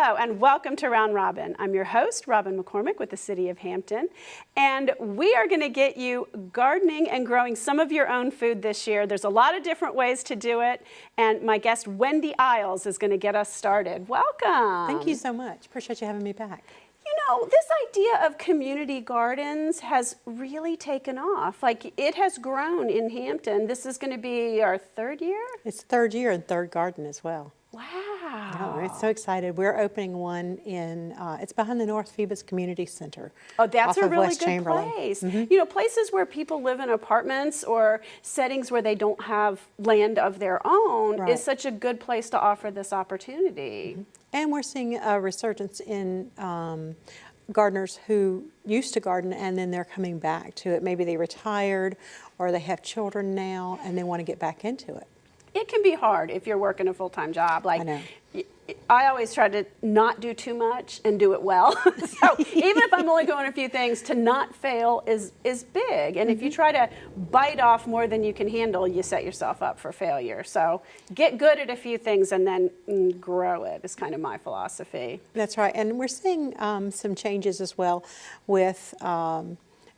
Hello and welcome to Round Robin. I'm your host, Robin McCormick with the City of Hampton, and we are going to get you gardening and growing some of your own food this year. There's a lot of different ways to do it, and my guest Wendy Isles is going to get us started. Welcome. Thank you so much. Appreciate you having me back. You know, this idea of community gardens has really taken off. Like, it has grown in Hampton. This is going to be our third year? It's third year and third garden as well. Wow. Oh, we're so excited. We're opening one in, it's behind the North Phoebus Community Center. Oh, that's a really West good Chamberlain. place. Mm-hmm. You know, places where people live in apartments or settings where they don't have land of their own is such a good place to offer this opportunity. Mm-hmm. And we're seeing a resurgence in gardeners who used to garden and then they're coming back to it. Maybe they retired or they have children now and they want to get back into it. It can be hard if you're working a full-time job. Like, I know. I always try to not do too much and do it well. So even if I'm only going a few things, to not fail is big. And if you try to bite off more than you can handle, you set yourself up for failure. So get good at a few things and then grow it is kind of my philosophy. That's right. And we're seeing some changes as well with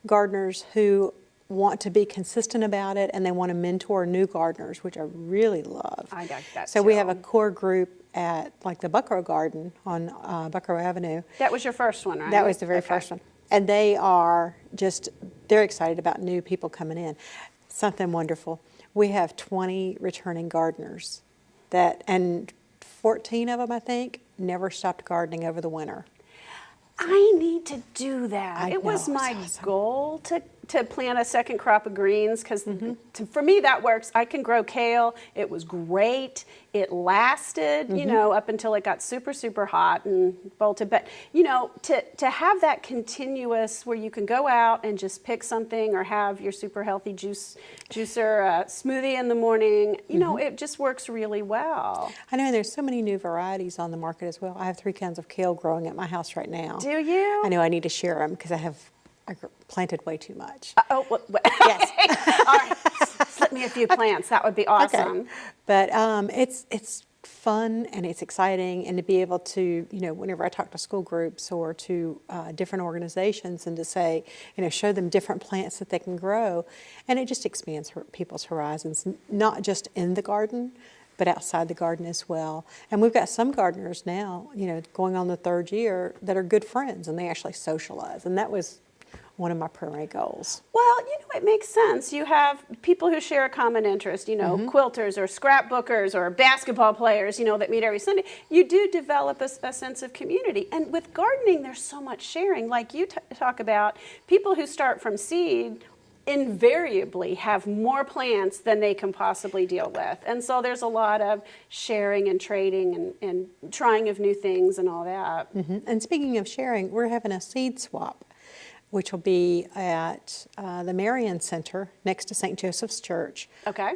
gardeners who want to be consistent about it and they want to mentor new gardeners, which I really love. I got that So too. we have a core group at like the Buckrow Garden on Buckrow Avenue. That was your first one, right? That was the very first one. And they are just, they're excited about new people coming in. Something wonderful. We have 20 returning gardeners that, and 14 of them, I think, never stopped gardening over the winter. I need to do that. It was know, my it's awesome. goal to plant a second crop of greens because for me that works. I can grow kale. It was great. It lasted, you know, up until it got super, super hot and bolted. But, you know, to have that continuous where you can go out and just pick something or have your super healthy juicer smoothie in the morning, you know, it just works really well. I know there's so many new varieties on the market as well. I have 3 kinds of kale growing at my house right now. Do you? I know I need to share them because I planted way too much. Yes. All right. Slip me a few plants. That would be awesome. Okay. But it's fun and it's exciting, and to be able to, you know, whenever I talk to school groups or to different organizations and to say, you know, show them different plants that they can grow, and it just expands people's horizons, not just in the garden, but outside the garden as well. And we've got some gardeners now, you know, going on the 3rd year that are good friends and they actually socialize, and that was one of my primary goals. Well, you know, it makes sense. You have people who share a common interest, you know, quilters or scrapbookers or basketball players, you know, that meet every Sunday. You do develop a sense of community. And with gardening, there's so much sharing. Like you talk about, people who start from seed invariably have more plants than they can possibly deal with. And so there's a lot of sharing and trading and trying of new things and all that. And speaking of sharing, we're having a seed swap, which will be at the Marion Center next to St. Joseph's Church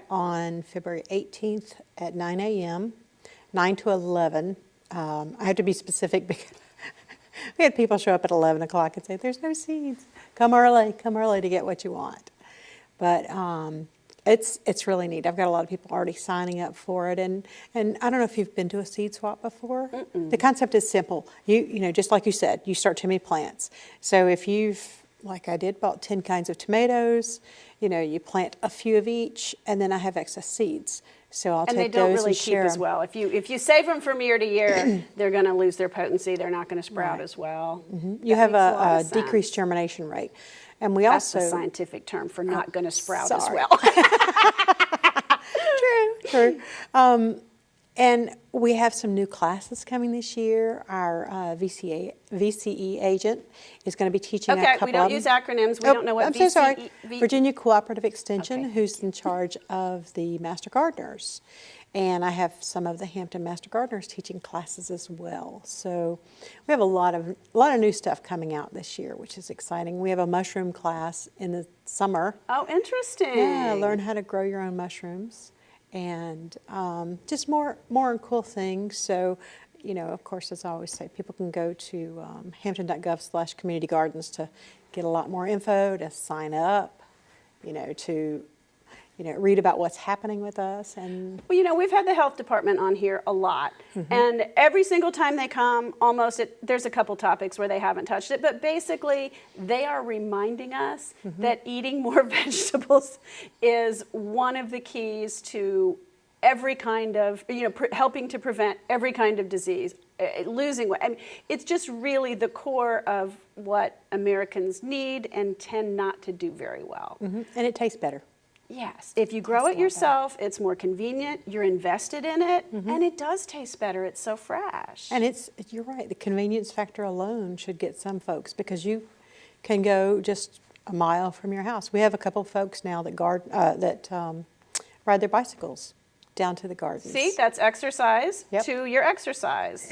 on February 18th at 9 a.m., 9 to 11. I have to be specific because we had people show up at 11 o'clock and say, there's no seeds. Come early to get what you want. But it's really neat. I've got a lot of people already signing up for it. And I don't know if you've been to a seed swap before. The concept is simple. You know, just like you said, you start too many plants. So if you've, like I did, bought 10 kinds of tomatoes, you know, you plant a few of each, and then I have excess seeds. So I'll take those and share them. And they don't really keep as well. If you save them from year to year, they're going to lose their potency. They're not going to sprout as well. You have a decreased germination rate. And we That's also... the scientific term for not going to sprout as well. True. And we have some new classes coming this year. Our VCE agent is going to be teaching a couple of them. Okay, we don't use acronyms. We don't know what I'm so sorry. Virginia Cooperative Extension, who's in charge of the Master Gardeners. And I have some of the Hampton Master Gardeners teaching classes as well. So we have a lot of new stuff coming out this year, which is exciting. We have a mushroom class in the summer. Oh, interesting. Yeah, learn how to grow your own mushrooms. And just more cool things. So, you know, of course, as I always say, people can go to hampton.gov/community gardens to get a lot more info, to sign up, you know, to read about what's happening with us. And well, we've had the health department on here a lot, and every single time they come, there's a couple topics where they haven't touched it, but basically they are reminding us that eating more vegetables is one of the keys to every kind of, helping to prevent every kind of disease, losing weight. I mean, it's just really the core of what Americans need and tend not to do very well. and it tastes better. Yes, if you grow it yourself, it's more convenient, you're invested in it, and it does taste better. It's so fresh. And you're right, the convenience factor alone should get some folks, because you can go just a mile from your house. We have a couple of folks now that ride their bicycles down to the gardens. See, that's exercise to your exercise.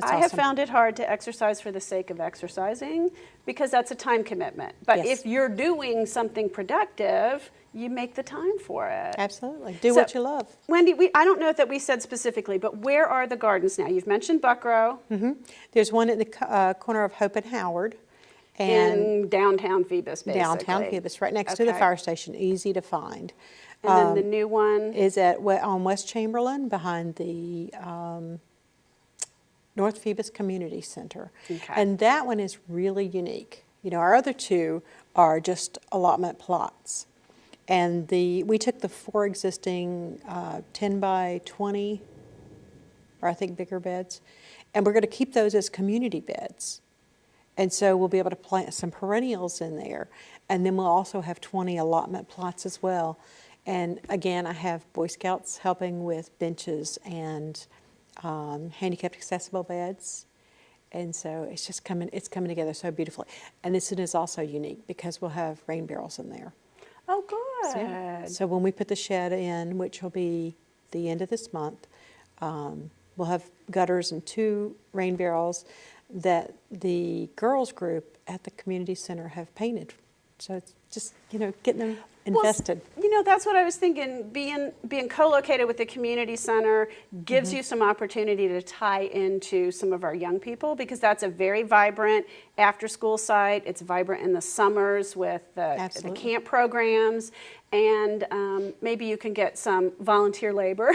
I have found it hard to exercise for the sake of exercising, because that's a time commitment. But if you're doing something productive, you make the time for it. Absolutely. Do what you love. Wendy, I don't know that we said specifically, but where are the gardens now? You've mentioned Buckrow. There's one at the corner of Hope and Howard. In downtown Phoebus, basically. Downtown Phoebus, right next to the fire station, easy to find. And then the new one? Is on West Chamberlain, behind the North Phoebus Community Center. Okay. And that one is really unique. Our other two are just allotment plots. And we took the 4 existing 10 by 20, or I think bigger beds, and we're going to keep those as community beds. And so we'll be able to plant some perennials in there. And then we'll also have 20 allotment plots as well. And again, I have Boy Scouts helping with benches and handicapped accessible beds. And so it's coming together so beautifully. And this one is also unique because we'll have rain barrels in there. Oh, good. So when we put the shed in, which will be the end of this month, we'll have gutters and 2 rain barrels that the girls group at the community center have painted. So it's just, getting them invested. Well, that's what I was thinking. Being co-located with the community center gives you some opportunity to tie into some of our young people, because that's a very vibrant after-school site. It's vibrant in the summers with the camp programs, and maybe you can get some volunteer labor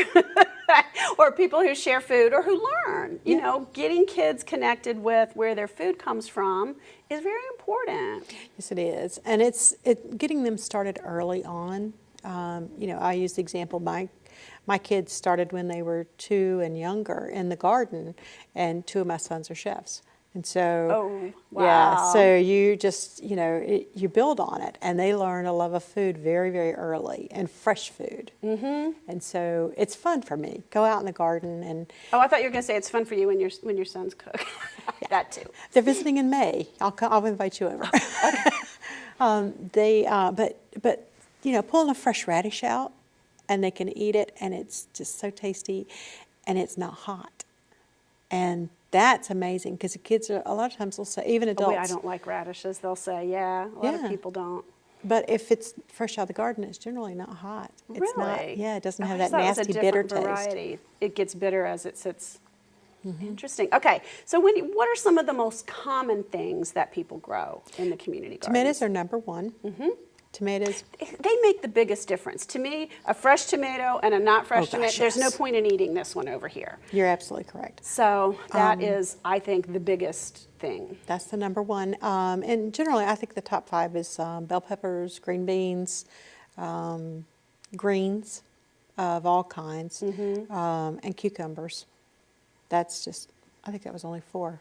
or people who share food or who learn. Getting kids connected with where their food comes from is very important. Yes, it is. And it's getting them started early on. I use the example, my kids started when they were 2 and younger in the garden, and 2 of my sons are chefs. And so, so you just, you build on it, and they learn a love of food very, very early, and fresh food. And so it's fun for me. Go out in the garden and. Oh, I thought you were going to say it's fun for you when your sons cook. That too. They're visiting in May. I'll invite you over. But pulling a fresh radish out, and they can eat it, and it's just so tasty, and it's not hot, and that's amazing, because the kids a lot of times will say, even adults. Oh, wait, I don't like radishes. They'll say, a lot of people don't. But if it's fresh out of the garden, it's generally not hot. It's really? Not, it doesn't have that nasty bitter variety. It gets bitter as it sits. Interesting. Okay, so Wendy, what are some of the most common things that people grow in the community garden? Tomatoes are number one. Tomatoes. They make the biggest difference. To me, a fresh tomato and a not fresh tomato, there's no point in eating this one over here. You're absolutely correct. So that is, I think, the biggest thing. That's the number one. And generally, I think the top 5 is bell peppers, green beans, greens of all kinds, and cucumbers. That's just, I think that was only 4.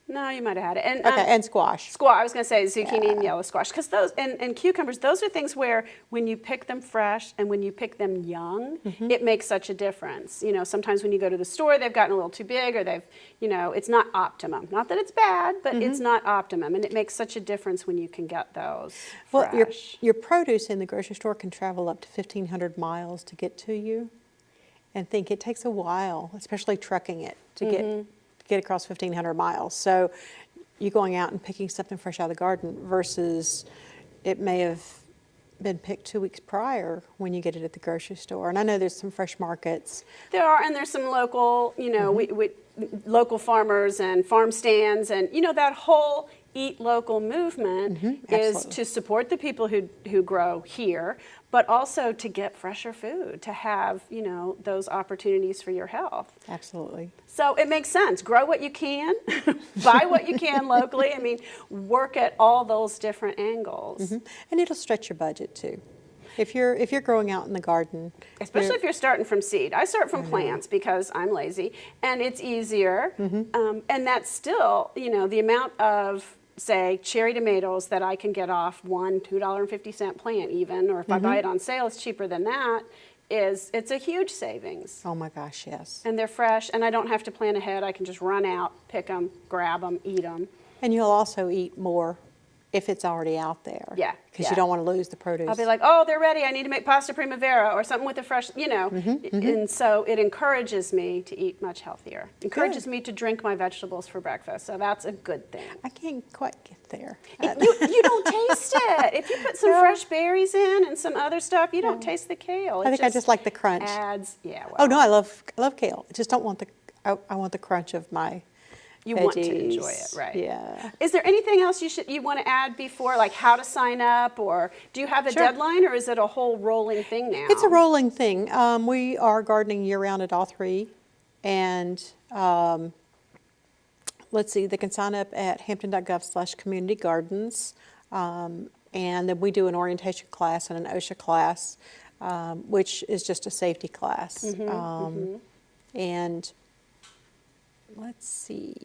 No, you might have had it. And squash. Squash. I was going to say zucchini and yellow squash, because those and cucumbers. Those are things where when you pick them fresh and when you pick them young, it makes such a difference. Sometimes when you go to the store, they've gotten a little too big, or it's not optimum. Not that it's bad, but it's not optimum, and it makes such a difference when you can get those fresh. Well, your produce in the grocery store can travel up to 1,500 miles to get to you, and it takes a while, especially trucking it to get across 1,500 miles. So you going out and picking something fresh out of the garden versus it may have been picked 2 weeks prior when you get it at the grocery store. And I know there's some fresh markets. There are, and there's some local, local farmers and farm stands, and that whole eat local movement is absolutely. to support the people who grow here, but also to get fresher food, to have, you know, those opportunities for your health. Absolutely. So it makes sense. Grow what you can, buy what you can locally. I mean, work at all those different angles. And it'll stretch your budget too. If you're growing out in the garden, Especially if you're starting from seed. I start from plants because I'm lazy, and it's easier. And that's still, you know, the amount of, say, cherry tomatoes that I can get off one $2.50 plant even, or if I buy it on sale, it's cheaper than that, it's a huge savings. oh my gosh, yes. And they're fresh, and I don't have to plan ahead. I can just run out, pick them, grab them, eat them. And you'll also eat more if it's already out there. Yeah, Because yeah. you don't want to lose the produce. I'll be like, oh, they're ready. I need to make pasta primavera or something with a fresh, you know. And so it encourages me to eat much healthier. Encourages me to drink my vegetables for breakfast. So that's a good thing. I can't quite get there. You don't taste it. If you put some fresh berries in and some other stuff, you don't taste the kale. I think I just like the crunch. Adds, yeah. Well, Oh no, I love kale. I just don't want I want the crunch of my you veggies. want to enjoy it, right? Yeah. Is there anything else you want to add before, like how to sign up, or do you have a Sure. deadline, or is it a whole rolling thing now? It's a rolling thing. We are gardening year-round at all three. And let's see, they can sign up at hampton.gov/community gardens. And then we do an orientation class and an OSHA class, which is just a safety class. And let's see.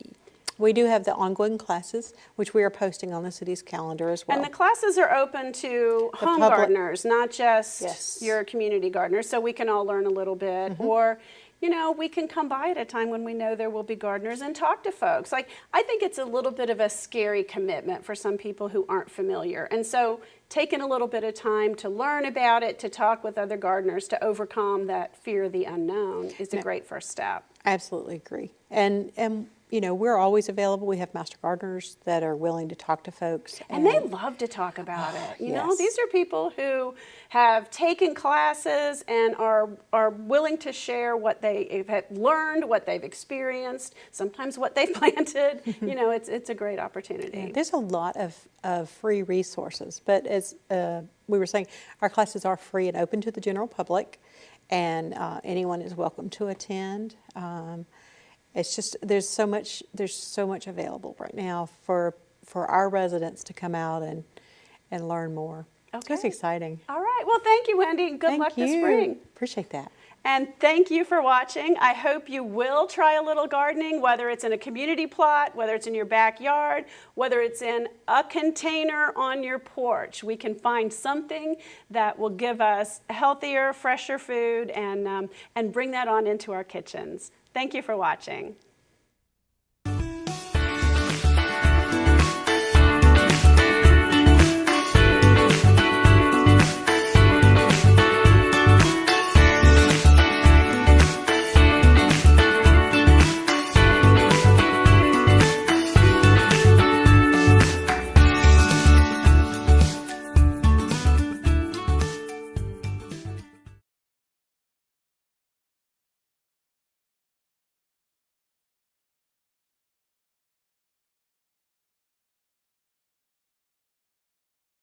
We do have the ongoing classes, which we are posting on the city's calendar as well. And the classes are open to home public- gardeners, not just Yes. your community gardeners, so we can all learn a little bit. Or, you know, we can come by at a time when we know there will be gardeners and talk to folks. Like, I think it's a little bit of a scary commitment for some people who aren't familiar. And so taking a little bit of time to learn about it, to talk with other gardeners, to overcome that fear of the unknown is a great first step. Absolutely agree. And you know, we're always available. We have master gardeners that are willing to talk to folks. And they love to talk about it. You know, yes. these are people who have taken classes and are willing to share what they have learned, what they've experienced, sometimes what they've planted. You know, it's a great opportunity. There's a lot of free resources, but as we were saying, our classes are free and open to the general public, and anyone is welcome to attend. It's just there's so much available right now for our residents to come out and learn more. Okay. It's exciting. All right. Well, thank you, Wendy, and good luck this spring. Appreciate that. And thank you for watching. I hope you will try a little gardening, whether it's in a community plot, whether it's in your backyard, whether it's in a container on your porch. We can find something that will give us healthier, fresher food and bring that on into our kitchens. Thank you for watching.